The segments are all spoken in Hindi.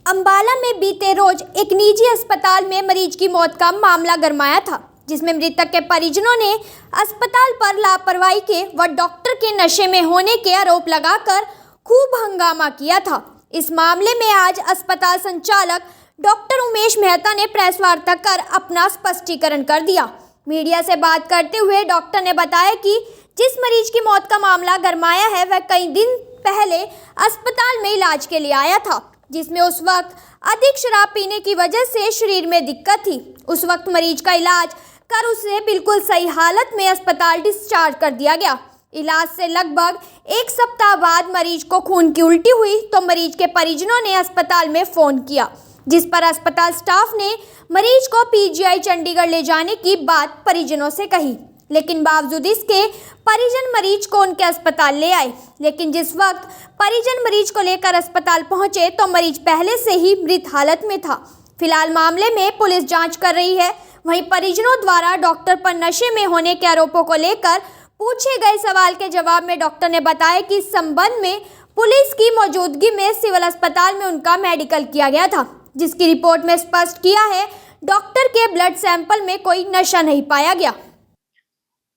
अंबाला में बीते रोज एक निजी अस्पताल में मरीज की मौत का मामला गरमाया था, जिसमें मृतक के परिजनों ने अस्पताल पर लापरवाही के व डॉक्टर के नशे में होने के आरोप लगाकर खूब हंगामा किया था। इस मामले में आज अस्पताल संचालक डॉक्टर उमेश मेहता ने प्रेस वार्ता कर अपना स्पष्टीकरण कर दिया। मीडिया से बात करते हुए डॉक्टर ने बताया कि जिस मरीज की मौत का मामला गरमाया है वह कई दिन पहले अस्पताल में इलाज के लिए आया था, जिसमें उस वक्त अधिक शराब पीने की वजह से शरीर में दिक्कत थी। उस वक्त मरीज का इलाज कर उसे बिल्कुल सही हालत में अस्पताल डिस्चार्ज कर दिया गया। इलाज से लगभग एक सप्ताह बाद मरीज को खून की उल्टी हुई तो मरीज के परिजनों ने अस्पताल में फ़ोन किया, जिस पर अस्पताल स्टाफ ने मरीज को पीजीआई चंडीगढ़ ले जाने की बात परिजनों से कही, लेकिन बावजूद इसके परिजन मरीज को उनके अस्पताल ले आए। लेकिन जिस वक्त परिजन मरीज को लेकर अस्पताल पहुंचे तो मरीज पहले से ही मृत हालत में था। फिलहाल मामले में पुलिस जांच कर रही है। वहीं परिजनों द्वारा डॉक्टर पर नशे में होने के आरोपों को लेकर पूछे गए सवाल के जवाब में डॉक्टर ने बताया कि इस संबंध में पुलिस की मौजूदगी में सिविल अस्पताल में उनका मेडिकल किया गया था, जिसकी रिपोर्ट में स्पष्ट किया है डॉक्टर के ब्लड सैंपल में कोई नशा नहीं पाया गया।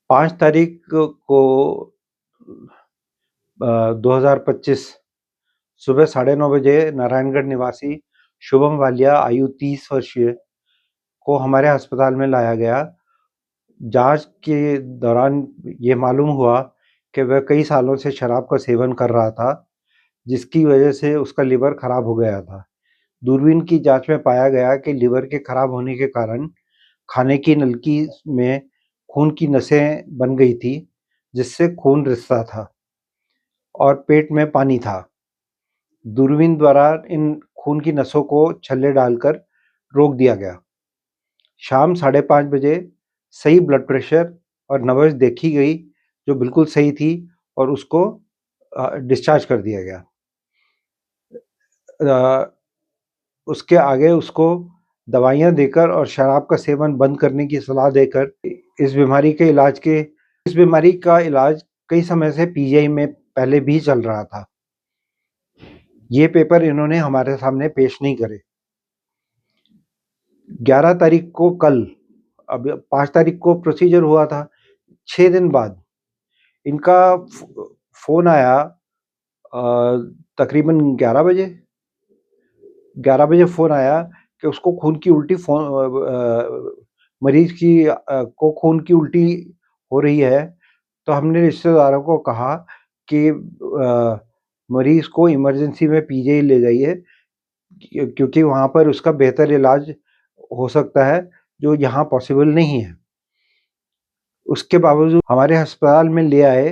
5 तारीख को 2025 सुबह 9:30 बजे नारायणगढ़ निवासी शुभम वालिया आयु 30 वर्षीय को हमारे अस्पताल में लाया गया। जांच के दौरान ये मालूम हुआ कि वह कई सालों से शराब का सेवन कर रहा था, जिसकी वजह से उसका लिवर खराब हो गया था। दूरबीन की जांच में पाया गया कि लिवर के खराब होने के कारण खाने की नलकी में खून की नसें बन गई थी, जिससे खून रिसता था और पेट में पानी था। दूरबीन द्वारा इन खून की नसों को छल्ले डालकर रोक दिया गया। शाम 5:30 बजे सही ब्लड प्रेशर और नब्ज देखी गई, जो बिल्कुल सही थी, और उसको डिस्चार्ज कर दिया गया। उसके आगे उसको दवाइयाँ देकर और शराब का सेवन बंद करने की सलाह देकर इस बीमारी का इलाज कई समय से पीजीआई में पहले भी चल रहा था। ये पेपर इन्होंने हमारे सामने पेश नहीं करे। 11 तारीख को कल, अब 5 तारीख को प्रोसीजर हुआ था। 6 दिन बाद इनका फ़ोन आया, तकरीबन 11 बजे फ़ोन आया कि उसको खून की उल्टी मरीज की को खून की उल्टी हो रही है। तो हमने रिश्तेदारों को कहा कि मरीज को इमरजेंसी में पीजीआई ले जाइए, क्योंकि वहाँ पर उसका बेहतर इलाज हो सकता है, जो यहाँ पॉसिबल नहीं है। उसके बावजूद हमारे अस्पताल में ले आए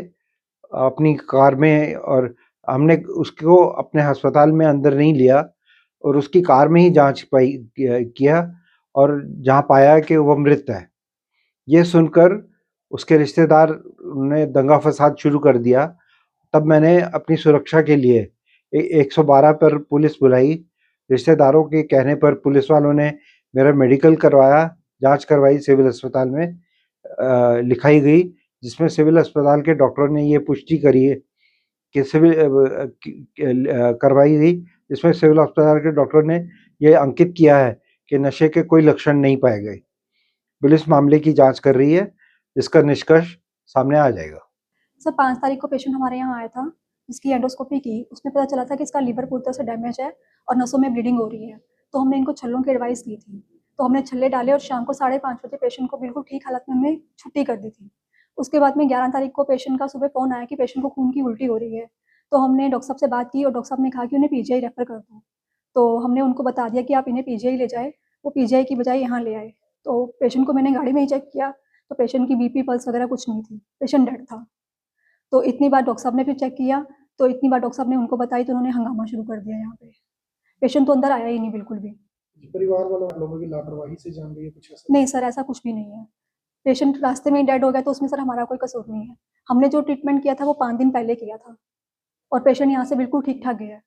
अपनी कार में, और हमने उसको अपने अस्पताल में अंदर नहीं लिया और उसकी कार में ही जांच किया, और जहां पाया कि वह मृत है। ये सुनकर उसके रिश्तेदार ने दंगा फसाद शुरू कर दिया। तब मैंने अपनी सुरक्षा के लिए 112 पर पुलिस बुलाई। रिश्तेदारों के कहने पर पुलिस वालों ने मेरा मेडिकल करवाया, जांच करवाई, सिविल अस्पताल में लिखाई गई, जिसमें सिविल अस्पताल के डॉक्टरों ने ये पुष्टि करी है कि करवाई गई, जिसमें सिविल अस्पताल के डॉक्टर ने ये अंकित किया है कि नशे के कोई लक्षण नहीं पाए गए। पुलिस मामले की जांच कर रही है, जिसका निष्कर्ष सामने आ जाएगा। सर 5 तारीख को पेशेंट हमारे यहाँ आया था, जिसकी एंडोस्कोपी की। उसमें पता चला था कि इसका लीवर पूरी तरह से डैमेज है और नसों में ब्लीडिंग हो रही है। तो हमने इनको छल्लों की एडवाइस की थी, तो हमने छल्ले डाले और शाम को 5:30 बजे पेशेंट को बिल्कुल ठीक हालत में हमने छुट्टी कर दी थी। उसके बाद में 11 तारीख को पेशेंट का सुबह फ़ोन आया कि पेशेंट को खून की उल्टी हो रही है। तो हमने डॉक्टर साहब से बात की और डॉक्टर साहब ने कहा कि उन्हें पीजीआई रेफ़र कर दो। तो हमने उनको बता दिया कि आप इन्हें पीजीआई ले जाएँ। वो पीजीआई की बजाय यहाँ ले आए। तो पेशेंट को मैंने गाड़ी में ही चेक किया, तो पेशेंट की बीपी, पल्स वगैरह कुछ नहीं थी, पेशेंट डेड था। तो इतनी बार डॉक्टर साहब ने फिर चेक किया, तो इतनी बार डॉक्टर साहब ने उनको बताई, तो उन्होंने हंगामा शुरू कर दिया यहाँ पे। पेशेंट तो अंदर आया ही नहीं बिल्कुल भी। परिवार वालों लोगों की लापरवाही से जान गई है कुछ ऐसा? नहीं सर, ऐसा कुछ भी नहीं है। पेशेंट रास्ते में ही डेड हो गया, तो उसमें सर हमारा कोई कसूर नहीं है। हमने जो ट्रीटमेंट किया था वो 5 दिन पहले किया था और पेशेंट यहाँ से बिल्कुल ठीक-ठाक गया है।